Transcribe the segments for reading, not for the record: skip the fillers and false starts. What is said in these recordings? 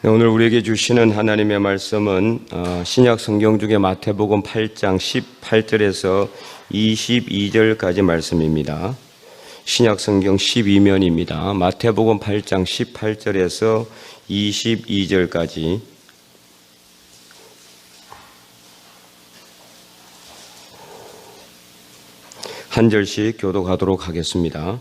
오늘 우리에게 주시는 하나님의 말씀은 신약 성경 중에 마태복음 8장 18절에서 22절까지 말씀입니다. 신약 성경 12면입니다. 마태복음 8장 18절에서 22절까지 한 절씩 교독하도록 하겠습니다.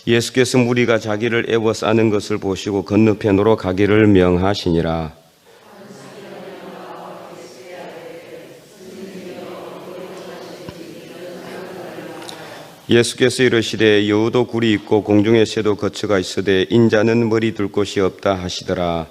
예수께서 무리가 자기를 애워 싸는 것을 보시고 건너편으로 가기를 명하시니라. 예수께서 이르시되 여우도 굴이 있고 공중의 새도 거처가 있으되 인자는 머리 둘 곳이 없다 하시더라.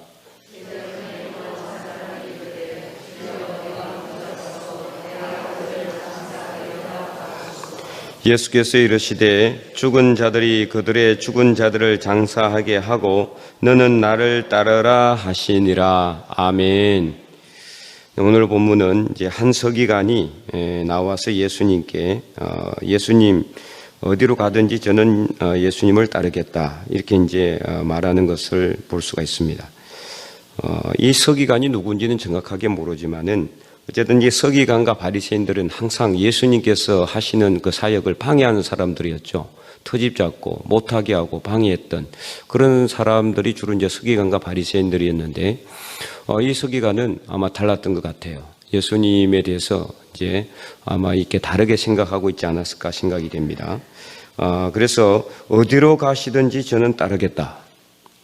예수께서 이르시되 죽은 자들이 그들의 죽은 자들을 장사하게 하고 너는 나를 따르라 하시니라. 아멘. 오늘 본문은 이제 한 서기관이 나와서 예수님께 예수님 어디로 가든지 저는 예수님을 따르겠다 이렇게 이제 말하는 것을 볼 수가 있습니다. 이 서기관이 누군지는 정확하게 모르지만은 어쨌든 이 서기관과 바리새인들은 항상 예수님께서 하시는 그 사역을 방해하는 사람들이었죠. 터집 잡고 못하게 하고 방해했던 그런 사람들이 주로 이제 서기관과 바리새인들이었는데 이 서기관은 아마 달랐던 것 같아요. 예수님에 대해서 이제 아마 이렇게 다르게 생각하고 있지 않았을까 생각이 됩니다. 그래서 어디로 가시든지 저는 따르겠다.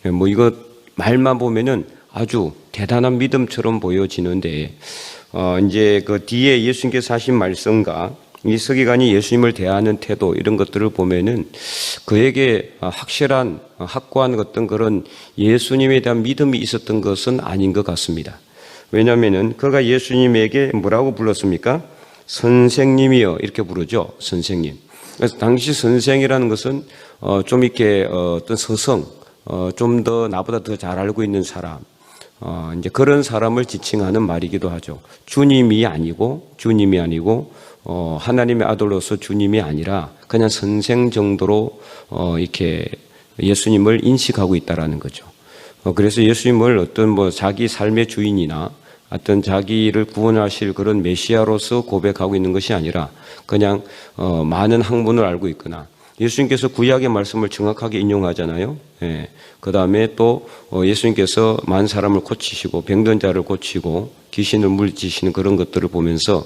뭐 이거 말만 보면은 아주 대단한 믿음처럼 보여지는데 이제 그 뒤에 예수님께서 하신 말씀과 이 서기관이 예수님을 대하는 태도 이런 것들을 보면은 그에게 확실한 확고한 어떤 그런 예수님에 대한 믿음이 있었던 것은 아닌 것 같습니다. 왜냐하면은 그가 예수님에게 뭐라고 불렀습니까? 선생님이여 이렇게 부르죠. 선생님. 그래서 당시 선생이라는 것은 좀 이렇게 어떤 서성 좀 더 나보다 더 잘 알고 있는 사람 이제 그런 사람을 지칭하는 말이기도 하죠. 주님이 아니고 하나님의 아들로서 주님이 아니라 그냥 선생 정도로 이렇게 예수님을 인식하고 있다라는 거죠. 그래서 예수님을 어떤 뭐 자기 삶의 주인이나 어떤 자기를 구원하실 그런 메시아로서 고백하고 있는 것이 아니라 그냥 많은 학문을 알고 있거나 예수님께서 구약의 말씀을 정확하게 인용하잖아요. 예. 그 다음에 또 예수님께서 많은 사람을 고치시고 병든 자를 고치고 귀신을 물리치시는 그런 것들을 보면서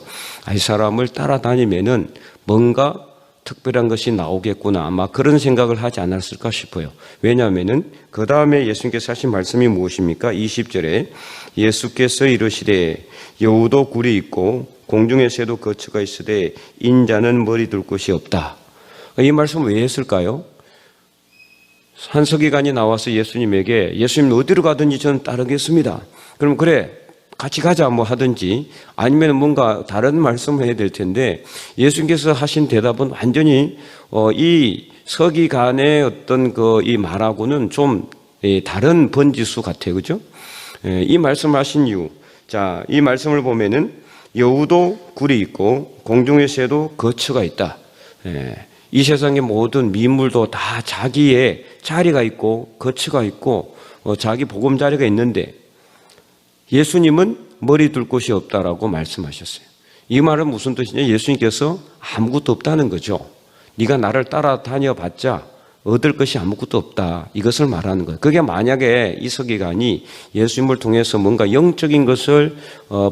이 사람을 따라다니면은 뭔가 특별한 것이 나오겠구나 아마 그런 생각을 하지 않았을까 싶어요. 왜냐하면은 그 다음에 예수님께서 하신 말씀이 무엇입니까? 20절에 예수께서 이르시되 여우도 굴이 있고 공중의 새도 거처가 있으되 인자는 머리 둘 곳이 없다. 이 말씀을 왜 했을까요? 한 서기관이 나와서 예수님에게 예수님 어디로 가든지 저는 따르겠습니다. 그럼 그래 같이 가자 뭐 하든지 아니면 뭔가 다른 말씀을 해야 될 텐데 예수님께서 하신 대답은 완전히 이 서기관의 어떤 이 말하고는 좀 다른 번지수 같아요. 그죠? 이 말씀을 하신 이유. 자, 이 말씀을 보면은 여우도 굴이 있고 공중의 새도 거처가 있다. 이 세상의 모든 민물도 다 자기의 자리가 있고 거처가 있고 자기 보금자리가 있는데 예수님은 머리 둘 곳이 없다라고 말씀하셨어요. 이 말은 무슨 뜻이냐? 예수님께서 아무것도 없다는 거죠. 네가 나를 따라다녀 봤자 얻을 것이 아무것도 없다. 이것을 말하는 거예요. 그게 만약에 이 서기관이 예수님을 통해서 뭔가 영적인 것을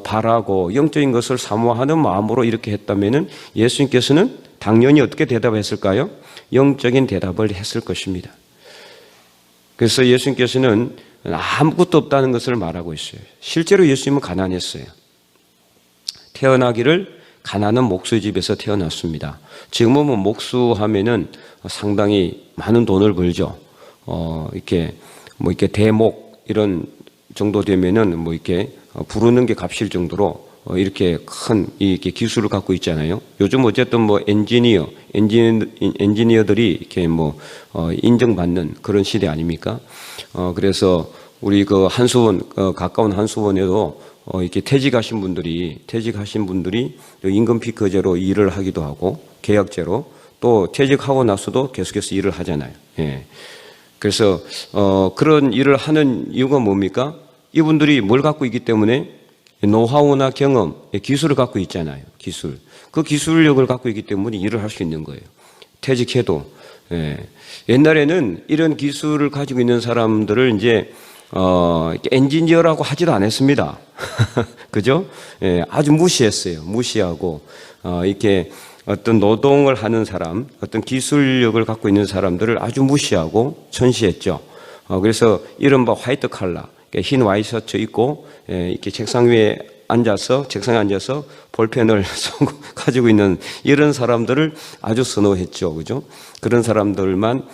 바라고 영적인 것을 사모하는 마음으로 이렇게 했다면은 예수님께서는 당연히 어떻게 대답했을까요? 영적인 대답을 했을 것입니다. 그래서 예수님께서는 아무것도 없다는 것을 말하고 있어요. 실제로 예수님은 가난했어요. 태어나기를 가난한 목수의 집에서 태어났습니다. 지금은 뭐 목수하면은 상당히 많은 돈을 벌죠. 이렇게 대목 이런 정도 되면은 뭐 이렇게 부르는 게 값일 정도로 이렇게 큰 이렇게 기술을 갖고 있잖아요. 요즘 어쨌든 뭐 엔지니어들이 이렇게 뭐 인정받는 그런 시대 아닙니까? 그래서 우리 그 한수원 가까운 한수원에도 이렇게 퇴직하신 분들이 임금 피크제로 일을 하기도 하고 계약제로 또 퇴직하고 나서도 계속해서 일을 하잖아요. 예. 그래서 그런 일을 하는 이유가 뭡니까? 이분들이 뭘 갖고 있기 때문에 노하우나 경험, 기술을 갖고 있잖아요. 기술. 그 기술력을 갖고 있기 때문에 일을 할 수 있는 거예요. 퇴직해도. 옛날에는 이런 기술을 가지고 있는 사람들을 이제 엔지니어라고 하지도 않았습니다. 그죠? 아주 무시했어요. 무시하고 이렇게 어떤 노동을 하는 사람, 어떤 기술력을 갖고 있는 사람들을 아주 무시하고 천시했죠. 그래서 이른바 화이트 칼라, 흰 와이셔츠 입고 이렇게 책상에 앉아서 볼펜을 가지고 있는 이런 사람들을 아주 선호했죠. 그죠? 그런 사람들만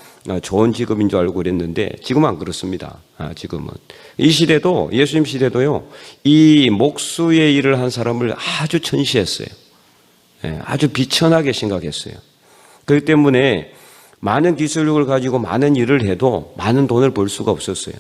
좋은 직업인 줄 알고 그랬는데 지금은 안 그렇습니다. 지금은. 이 시대도, 예수님 시대도요, 이 목수의 일을 한 사람을 아주 천시했어요. 아주 비천하게 생각했어요. 그렇기 때문에 많은 기술력을 가지고 많은 일을 해도 많은 돈을 벌 수가 없었어요.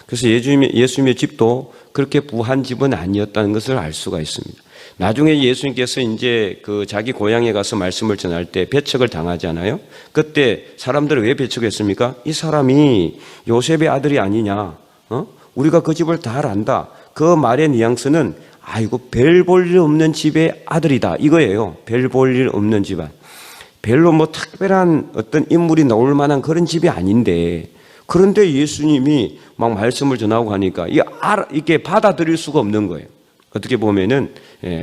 그래서 예수님의 집도 그렇게 부한 집은 아니었다는 것을 알 수가 있습니다. 나중에 예수님께서 이제 그 자기 고향에 가서 말씀을 전할 때 배척을 당하잖아요. 그때 사람들은 왜 배척했습니까? 이 사람이 요셉의 아들이 아니냐? 우리가 그 집을 다 안다. 그 말의 뉘앙스는 아이고 별 볼 일 없는 집의 아들이다 이거예요. 별 볼 일 없는 집안. 별로 뭐 특별한 어떤 인물이 나올 만한 그런 집이 아닌데, 그런데 예수님이 막 말씀을 전하고 하니까 이게 받아들일 수가 없는 거예요. 어떻게 보면은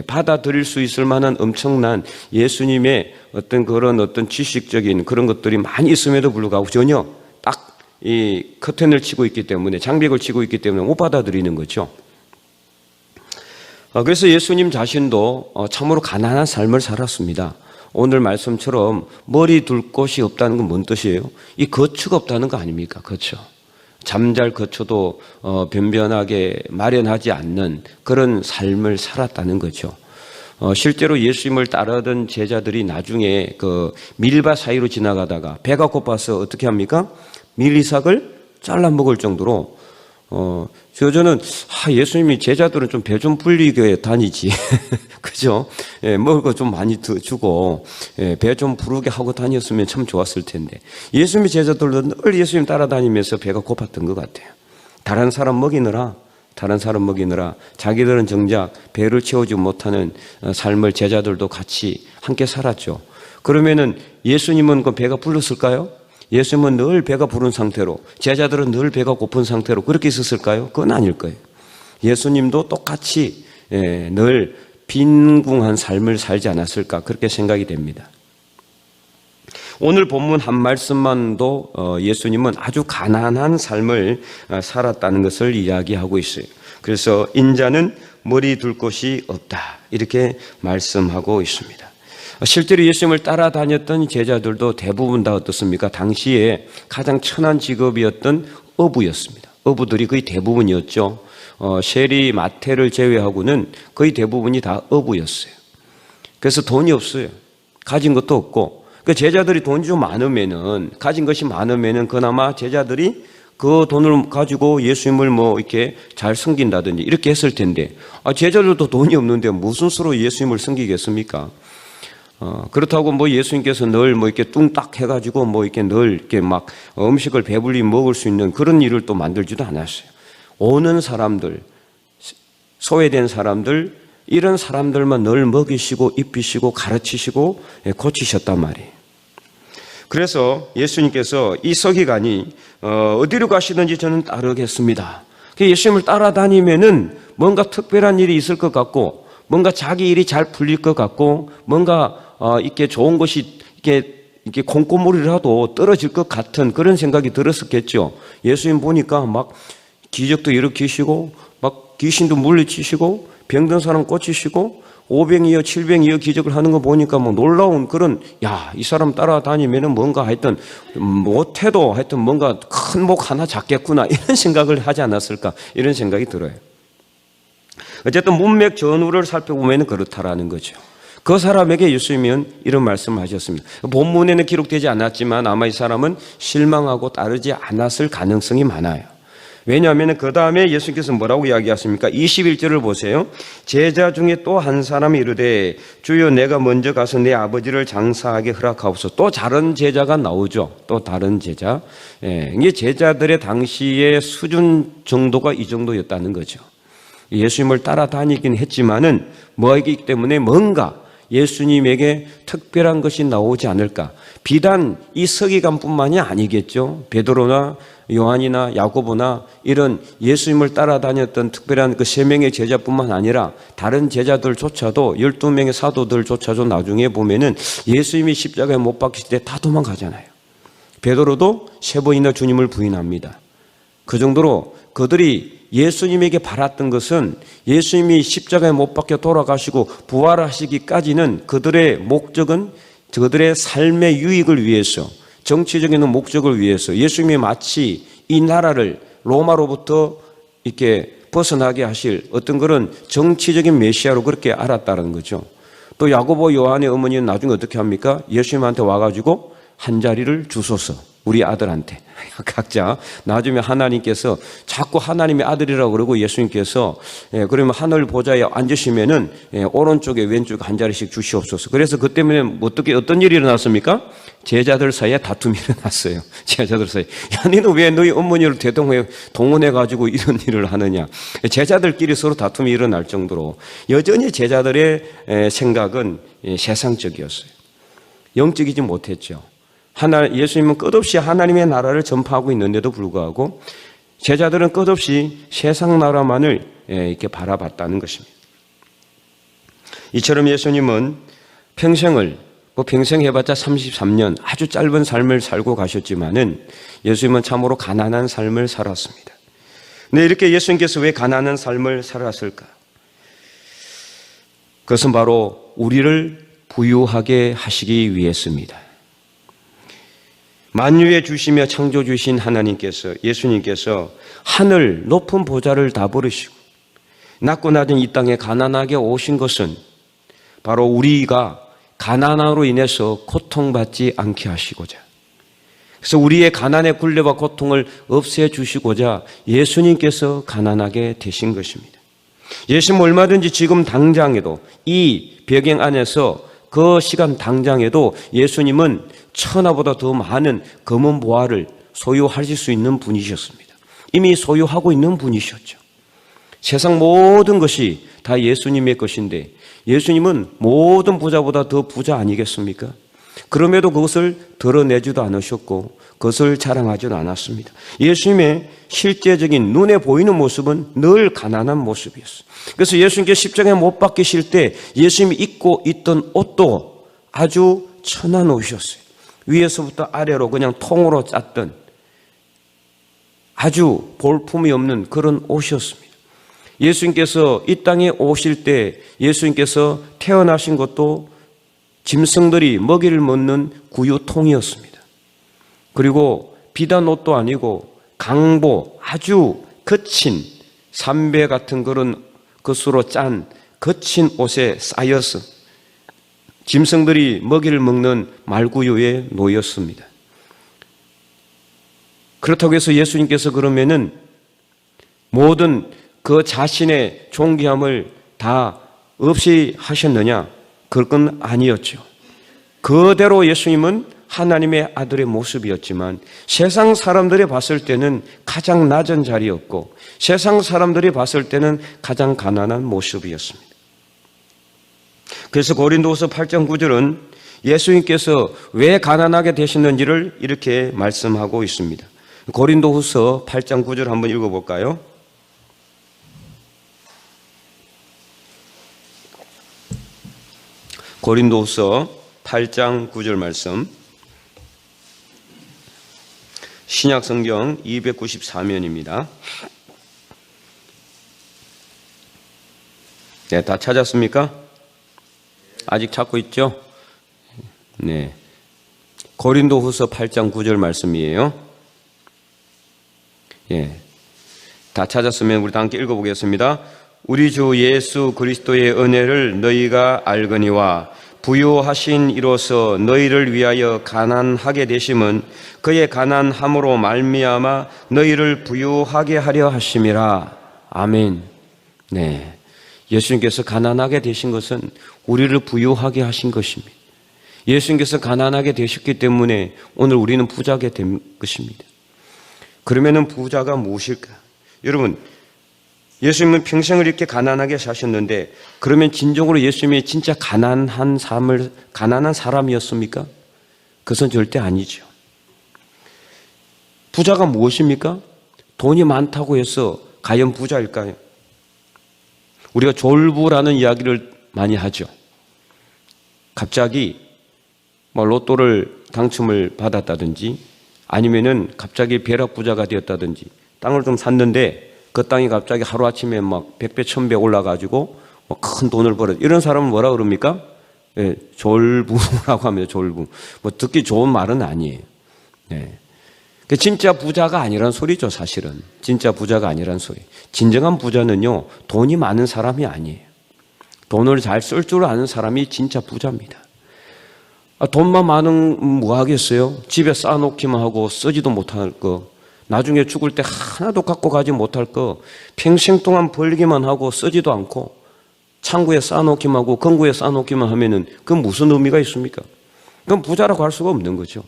받아들일 수 있을 만한 엄청난 예수님의 어떤 그런 어떤 지식적인 그런 것들이 많이 있음에도 불구하고 전혀 딱 이 커튼을 치고 있기 때문에, 장벽을 치고 있기 때문에 못 받아들이는 거죠. 그래서 예수님 자신도 참으로 가난한 삶을 살았습니다. 오늘 말씀처럼 머리 둘 곳이 없다는 건 뭔 뜻이에요? 이 거처가 없다는 거 아닙니까? 거처. 잠잘 거처도 변변하게 마련하지 않는 그런 삶을 살았다는 거죠. 실제로 예수님을 따르던 제자들이 나중에 그 밀밭 사이로 지나가다가 배가 고파서 어떻게 합니까? 밀이삭을 잘라 먹을 정도로 저는 예수님이 제자들은 좀 배 좀 불리게 다니지. 그죠? 먹을 거 좀 많이 주고 배 좀 부르게 하고 다녔으면 참 좋았을 텐데, 예수님의 제자들도 늘 예수님 따라다니면서 배가 고팠던 것 같아요. 다른 사람 먹이느라 자기들은 정작 배를 채우지 못하는 삶을 제자들도 같이 함께 살았죠. 그러면은 예수님은 그 배가 불렀을까요? 예수님은 늘 배가 부른 상태로, 제자들은 늘 배가 고픈 상태로 그렇게 있었을까요? 그건 아닐 거예요. 예수님도 똑같이 늘 빈궁한 삶을 살지 않았을까, 그렇게 생각이 됩니다. 오늘 본문 한 말씀만도 예수님은 아주 가난한 삶을 살았다는 것을 이야기하고 있어요. 그래서 인자는 머리 둘 곳이 없다, 이렇게 말씀하고 있습니다. 실제로 예수님을 따라다녔던 제자들도 대부분 다 어떻습니까? 당시에 가장 천한 직업이었던 어부였습니다. 어부들이 거의 대부분이었죠. 세리, 마태를 제외하고는 거의 대부분이 다 어부였어요. 그래서 돈이 없어요. 가진 것도 없고. 그 제자들이 돈이 좀 많으면은, 가진 것이 많으면은 그나마 제자들이 그 돈을 가지고 예수님을 뭐 이렇게 잘 섬긴다든지 이렇게 했을 텐데, 제자들도 돈이 없는데 무슨 수로 예수님을 섬기겠습니까? 그렇다고 뭐 예수님께서 늘 뭐 이렇게 뚱딱 해가지고 뭐 이렇게 늘 이렇게 막 음식을 배불리 먹을 수 있는 그런 일을 또 만들지도 않았어요. 오는 사람들, 소외된 사람들, 이런 사람들만 늘 먹이시고 입히시고 가르치시고 고치셨단 말이에요. 그래서 예수님께서 이 서기관이 어디로 가시든지 저는 따르겠습니다. 예수님을 따라다니면은 뭔가 특별한 일이 있을 것 같고, 뭔가 자기 일이 잘 풀릴 것 같고, 뭔가 이렇게 좋은 것이 이렇게 콩고물이라도 떨어질 것 같은 그런 생각이 들었었겠죠. 예수님 보니까 막 기적도 일으키시고, 막 귀신도 물리치시고, 병든 사람 고치시고, 500이여 700이여 기적을 하는 거 보니까 뭐 놀라운 그런, 이 사람 따라다니면은 뭔가 하여튼 못해도 하여튼 뭔가 큰 목 하나 잡겠구나, 이런 생각을 하지 않았을까, 이런 생각이 들어요. 어쨌든 문맥 전후를 살펴보면 그렇다라는 거죠. 그 사람에게 예수님은 이런 말씀을 하셨습니다. 본문에는 기록되지 않았지만 아마 이 사람은 실망하고 따르지 않았을 가능성이 많아요. 왜냐하면 그 다음에 예수님께서 뭐라고 이야기하십니까? 21절을 보세요. 제자 중에 또 한 사람이 이르되 주여 내가 먼저 가서 내 아버지를 장사하게 허락하옵소서. 또 다른 제자가 나오죠. 또 다른 제자. 이게 제자들의 당시의 수준 정도가 이 정도였다는 거죠. 예수님을 따라다니긴 했지만은 뭐이기 때문에 뭔가 예수님에게 특별한 것이 나오지 않을까. 비단 이 서기관뿐만이 아니겠죠. 베드로나 요한이나 야고보나 이런 예수님을 따라다녔던 특별한 그 세 명의 제자뿐만 아니라 다른 제자들조차도 12명의 사도들조차도 나중에 보면은 예수님이 십자가에 못 박히실 때 다 도망가잖아요. 베드로도 3번이나 주님을 부인합니다. 그 정도로 그들이 예수님에게 바랐던 것은 예수님이 십자가에 못 박혀 돌아가시고 부활하시기까지는 그들의 목적은 그들의 삶의 유익을 위해서, 정치적인 목적을 위해서 예수님이 마치 이 나라를 로마로부터 이렇게 벗어나게 하실 어떤 그런 정치적인 메시아로 그렇게 알았다는 거죠. 또 야고보 요한의 어머니는 나중에 어떻게 합니까? 예수님한테 와가지고 한 자리를 주소서, 우리 아들한테. 각자 나중에 하나님께서 자꾸 하나님의 아들이라고 그러고 예수님께서 그러면 하늘 보좌에 앉으시면은 오른쪽에 왼쪽에 한 자리씩 주시옵소서. 그래서 그 때문에 어떤 일이 일어났습니까? 제자들 사이에 다툼이 일어났어요. 제자들 사이에. 야, 너는 왜 너희 어머니를 동원해가지고 이런 일을 하느냐. 제자들끼리 서로 다툼이 일어날 정도로 여전히 제자들의 생각은 세상적이었어요. 영적이지 못했죠. 예수님은 끝없이 하나님의 나라를 전파하고 있는데도 불구하고 제자들은 끝없이 세상 나라만을 이렇게 바라봤다는 것입니다. 이처럼 예수님은 평생 해봤자 33년 아주 짧은 삶을 살고 가셨지만은 예수님은 참으로 가난한 삶을 살았습니다. 근데 이렇게 예수님께서 왜 가난한 삶을 살았을까? 그것은 바로 우리를 부유하게 하시기 위해서입니다. 만유에 주시며 창조 주신 하나님께서, 예수님께서 하늘 높은 보좌를 다 버리시고 낮고 낮은 이 땅에 가난하게 오신 것은 바로 우리가 가난함으로 인해서 고통받지 않게 하시고자, 그래서 우리의 가난의 굴레와 고통을 없애주시고자 예수님께서 가난하게 되신 것입니다. 예수님은 얼마든지 지금 당장에도 이 배경 안에서 그 시간 당장에도 예수님은 천하보다 더 많은 검은 보화를 소유하실 수 있는 분이셨습니다. 이미 소유하고 있는 분이셨죠. 세상 모든 것이 다 예수님의 것인데 예수님은 모든 부자보다 더 부자 아니겠습니까? 그럼에도 그것을 드러내지도 않으셨고 그것을 자랑하지도 않았습니다. 예수님의 실제적인 눈에 보이는 모습은 늘 가난한 모습이었어요. 그래서 예수님께서 십자가에 못 박히실 때 예수님이 입고 있던 옷도 아주 천한 옷이었어요. 위에서부터 아래로 그냥 통으로 짰던 아주 볼품이 없는 그런 옷이었습니다. 예수님께서 이 땅에 오실 때 예수님께서 태어나신 것도 짐승들이 먹이를 먹는 구유통이었습니다. 그리고 비단 옷도 아니고 강보, 아주 거친 삼배 같은 그런 것으로 짠 거친 옷에 쌓여서 짐승들이 먹이를 먹는 말구유에 놓였습니다. 그렇다고 해서 예수님께서 그러면은 모든 그 자신의 존귀함을 다 없이 하셨느냐? 그건 아니었죠. 그대로 예수님은 하나님의 아들의 모습이었지만 세상 사람들이 봤을 때는 가장 낮은 자리였고 세상 사람들이 봤을 때는 가장 가난한 모습이었습니다. 그래서 고린도후서 8장 9절은 예수님께서 왜 가난하게 되셨는지를 이렇게 말씀하고 있습니다. 고린도후서 8장 9절 한번 읽어볼까요? 고린도후서 8장 9절 말씀, 신약성경 294면입니다. 네, 다 찾았습니까? 아직 찾고 있죠? 네. 고린도후서 8장 9절 말씀이에요. 예. 다 찾았으면 우리 다 함께 읽어보겠습니다. 우리 주 예수 그리스도의 은혜를 너희가 알거니와 부유하신 이로서 너희를 위하여 가난하게 되심은 그의 가난함으로 말미암아 너희를 부유하게 하려 하심이라. 아멘. 네, 예수님께서 가난하게 되신 것은 우리를 부유하게 하신 것입니다. 예수님께서 가난하게 되셨기 때문에 오늘 우리는 부자게 된 것입니다. 그러면은 부자가 무엇일까? 여러분, 예수님은 평생을 이렇게 가난하게 사셨는데 그러면 진정으로 예수님이 진짜 가난한 사람이었습니까? 그것은 절대 아니죠. 부자가 무엇입니까? 돈이 많다고 해서 과연 부자일까요? 우리가 졸부라는 이야기를 많이 하죠. 갑자기 로또를 당첨을 받았다든지 아니면은 갑자기 벼락 부자가 되었다든지 땅을 좀 샀는데 그 땅이 갑자기 하루아침에 막 100배, 1000배 올라가지고 큰 돈을 벌어. 이런 사람은 뭐라 그럽니까? 예, 졸부라고 합니다. 졸부. 듣기 좋은 말은 아니에요. 예. 진짜 부자가 아니란 소리죠, 사실은. 진짜 부자가 아니란 소리. 진정한 부자는요, 돈이 많은 사람이 아니에요. 돈을 잘 쓸 줄 아는 사람이 진짜 부자입니다. 돈만 많으면 뭐 하겠어요? 집에 쌓아놓기만 하고 쓰지도 못할 거, 나중에 죽을 때 하나도 갖고 가지 못할 거, 평생 동안 벌기만 하고 쓰지도 않고 창고에 쌓아놓기만 하고 금고에 쌓아놓기만 하면은 그건 무슨 의미가 있습니까? 그건 부자라고 할 수가 없는 거죠.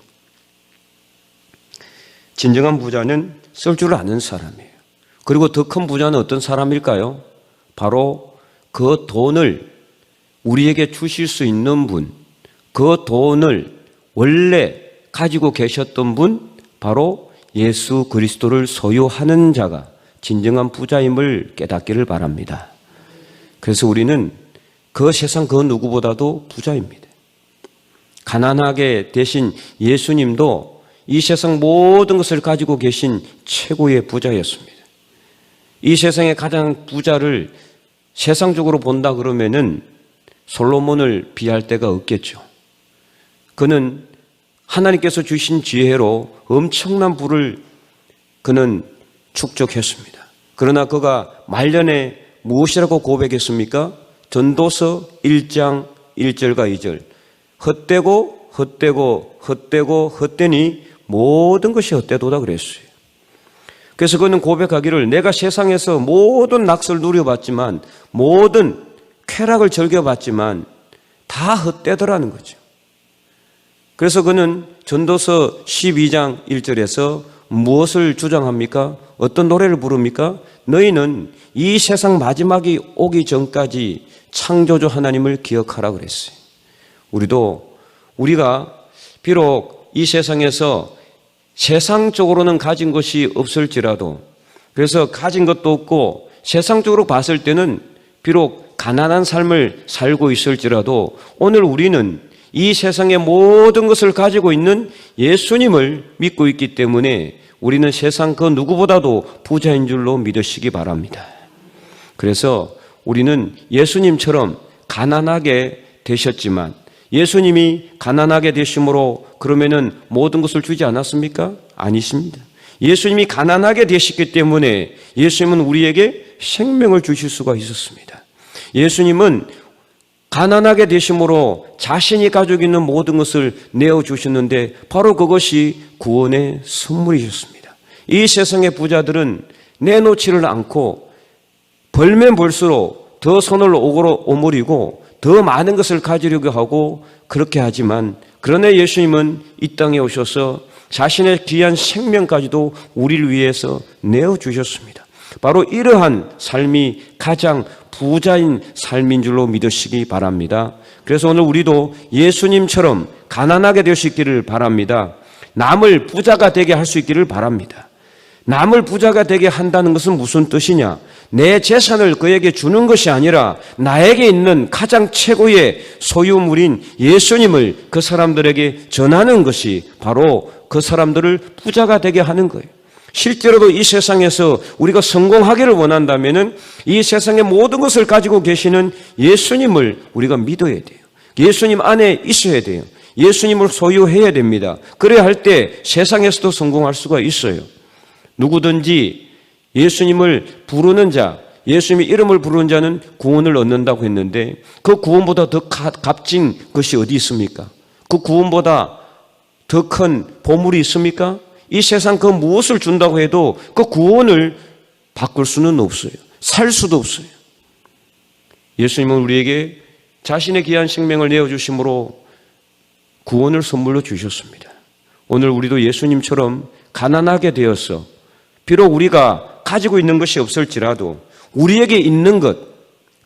진정한 부자는 쓸 줄 아는 사람이에요. 그리고 더 큰 부자는 어떤 사람일까요? 바로 그 돈을 우리에게 주실 수 있는 분, 그 돈을 원래 가지고 계셨던 분, 바로 예수 그리스도를 소유하는 자가 진정한 부자임을 깨닫기를 바랍니다. 그래서 우리는 그 세상 그 누구보다도 부자입니다. 가난하게 되신 예수님도 이 세상 모든 것을 가지고 계신 최고의 부자였습니다. 이 세상의 가장 부자를 세상적으로 본다 그러면은 솔로몬을 비할 데가 없겠죠. 그는 하나님께서 주신 지혜로 엄청난 부를 그는 축적했습니다. 그러나 그가 말년에 무엇이라고 고백했습니까? 전도서 1장 1절과 2절. 헛되고 헛되고 헛되고 헛되니 모든 것이 헛되도다 그랬어요. 그래서 그는 고백하기를 내가 세상에서 모든 낙서를 누려봤지만 모든 쾌락을 즐겨봤지만 다 헛되더라는 거죠. 그래서 그는 전도서 12장 1절에서 무엇을 주장합니까? 어떤 노래를 부릅니까? 너희는 이 세상 마지막이 오기 전까지 창조주 하나님을 기억하라 그랬어요. 우리가 비록 이 세상에서 세상적으로는 가진 것이 없을지라도, 그래서 가진 것도 없고 세상적으로 봤을 때는 비록 가난한 삶을 살고 있을지라도 오늘 우리는 이 세상의 모든 것을 가지고 있는 예수님을 믿고 있기 때문에 우리는 세상 그 누구보다도 부자인 줄로 믿으시기 바랍니다. 그래서 우리는 예수님처럼 가난하게 되셨지만 예수님이 가난하게 되심으로 그러면은 모든 것을 주지 않았습니까? 아니십니다. 예수님이 가난하게 되셨기 때문에 예수님은 우리에게 생명을 주실 수가 있었습니다. 예수님은 가난하게 되심으로 자신이 가지고 있는 모든 것을 내어주셨는데 바로 그것이 구원의 선물이셨습니다. 이 세상의 부자들은 내놓지를 않고 벌면 벌수록 더 손을 오므리고 더 많은 것을 가지려고 하고 그렇게 하지만, 그러나 예수님은 이 땅에 오셔서 자신의 귀한 생명까지도 우리를 위해서 내어주셨습니다. 바로 이러한 삶이 가장 부자인 삶인 줄로 믿으시기 바랍니다. 그래서 오늘 우리도 예수님처럼 가난하게 될 수 있기를 바랍니다. 남을 부자가 되게 할 수 있기를 바랍니다. 남을 부자가 되게 한다는 것은 무슨 뜻이냐? 내 재산을 그에게 주는 것이 아니라 나에게 있는 가장 최고의 소유물인 예수님을 그 사람들에게 전하는 것이 바로 그 사람들을 부자가 되게 하는 거예요. 실제로도 이 세상에서 우리가 성공하기를 원한다면은 이 세상의 모든 것을 가지고 계시는 예수님을 우리가 믿어야 돼요. 예수님 안에 있어야 돼요. 예수님을 소유해야 됩니다. 그래야 할 때 세상에서도 성공할 수가 있어요. 누구든지 예수님을 부르는 자, 예수님의 이름을 부르는 자는 구원을 얻는다고 했는데 그 구원보다 더 값진 것이 어디 있습니까? 그 구원보다 더 큰 보물이 있습니까? 이 세상 그 무엇을 준다고 해도 그 구원을 바꿀 수는 없어요. 살 수도 없어요. 예수님은 우리에게 자신의 귀한 생명을 내어주심으로 구원을 선물로 주셨습니다. 오늘 우리도 예수님처럼 가난하게 되어서 비록 우리가 가지고 있는 것이 없을지라도 우리에게 있는 것,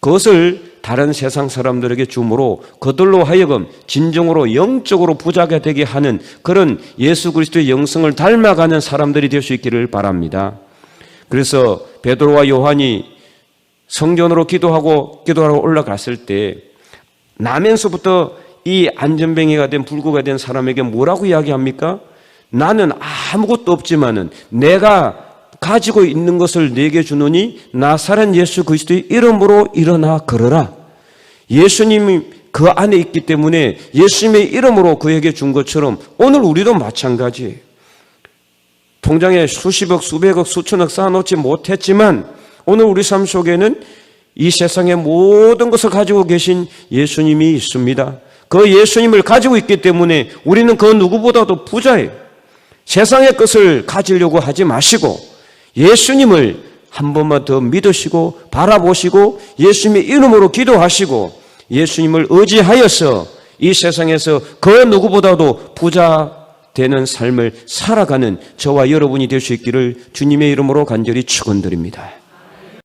그것을 다른 세상 사람들에게 주므로 그들로 하여금 진정으로 영적으로 부자가 되게 하는 그런 예수 그리스도의 영성을 닮아가는 사람들이 될 수 있기를 바랍니다. 그래서 베드로와 요한이 성전으로 기도하러 올라갔을 때 나면서부터 이 안전뱅이가 된 불구가 된 사람에게 뭐라고 이야기합니까? 나는 아무것도 없지만은 내가 가지고 있는 것을 내게 주노니 나사렛 예수 그리스도의 이름으로 일어나 걸어라. 예수님이 그 안에 있기 때문에 예수님의 이름으로 그에게 준 것처럼 오늘 우리도 마찬가지예요. 통장에 수십억, 수백억, 수천억 쌓아놓지 못했지만 오늘 우리 삶 속에는 이 세상의 모든 것을 가지고 계신 예수님이 있습니다. 그 예수님을 가지고 있기 때문에 우리는 그 누구보다도 부자예요. 세상의 것을 가지려고 하지 마시고 예수님을 한 번만 더 믿으시고 바라보시고 예수님의 이름으로 기도하시고 예수님을 의지하여서 이 세상에서 그 누구보다도 부자 되는 삶을 살아가는 저와 여러분이 될 수 있기를 주님의 이름으로 간절히 축원드립니다.